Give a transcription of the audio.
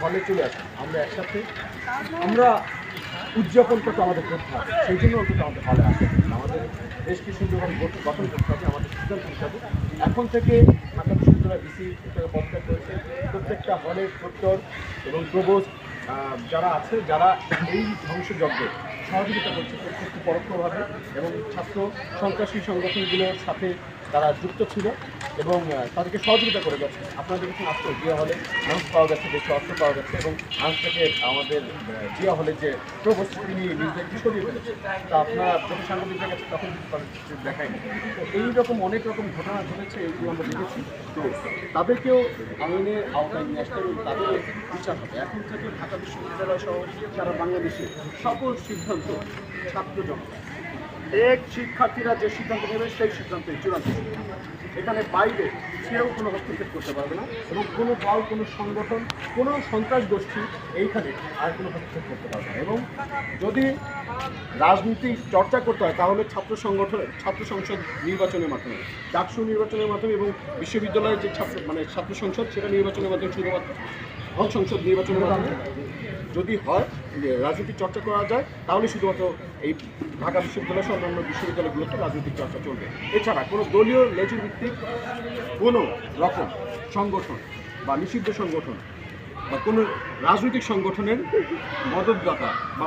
হলে চলে আসুন, আমরা একসাথে আমরা উদযাপন করতে আমাদের করতে হবে। সেই জন্য অন্তত আমাদের হলে আসে আমাদের দেশকে সুন্দরভাবে গঠন করতে হবে, আমাদের সিদ্ধান্ত নিতে হবে। এখন থেকে ঢাকা বিশ্ববিদ্যালয় ভিসি থেকে পদত্যাগ করেছে, প্রত্যেকটা হলের প্রক্টর এবং প্রবোস্ট যারা আছে, যারা এই ধ্বংসযজ্ঞে সহযোগিতা করছে প্রত্যক্ষ পরোক্ষভাবে, এবং ছাত্র সন্ত্রাসী সংগঠনগুলোর সাথে তারা যুক্ত ছিল এবং তাদেরকে সহযোগিতা করে যাচ্ছে। আপনারা দেখেছেন আজকে জিয়া হলে আর্মস পাওয়া গেছে, বেশি অস্ত্র পাওয়া গেছে, এবং আর্মস থেকে আমাদের জিয়া হলে যে প্রবোস্ট তিনি নিজেকে সরিয়ে ফেলেছে। তা আপনারা যখন সাংবাদিকদের কাছে তখন কিন্তু তাদের দেখায়নি। তো এইরকম অনেক রকম ঘটনা ঘটেছে, এইগুলো আমরা দেখেছি। তো তাদেরকেও আইনের আওতায় নিয়ে আসতে হবে, তাদেরও বিচার হবে। এখন থেকে ঢাকা বিশ্ববিদ্যালয় সহ সারা বাংলাদেশে সকল সিদ্ধান্ত ছাত্র জনতা, এক শিক্ষার্থীরা যে সিদ্ধান্ত নেবে সেই সিদ্ধান্তই চূড়ান্ত। এখানে বাইরে কেউ কোনো হস্তক্ষেপ করতে পারবে না, এবং কোনো দল, কোনো সংগঠন, কোনো সন্ত্রাস গোষ্ঠী এইখানে আর কোনো হস্তক্ষেপ করতে পারবে না। এবং যদি রাজনীতি চর্চা করতে হয় তাহলে ছাত্র সংসদ নির্বাচনের মাধ্যমে, ডাকসু নির্বাচনের মাধ্যমে, এবং বিশ্ববিদ্যালয়ের যে ছাত্র সংসদ সেটা নির্বাচনের মাধ্যমে, শুধুমাত্র হল সংসদ নির্বাচনের মাধ্যমে যদি হয় রাজনীতিক চর্চা করা যায়, তাহলে শুধুমাত্র এই ঢাকা বিশ্ববিদ্যালয় সহ অন্যান্য বিশ্ববিদ্যালয়গুলোতে রাজনৈতিক চর্চা চলবে। এছাড়া কোনো দলীয় লেজুর ভিত্তিক কোনো রকম সংগঠন বা নিষিদ্ধ সংগঠন বা কোনো রাজনৈতিক সংগঠনের মদতদাতা বা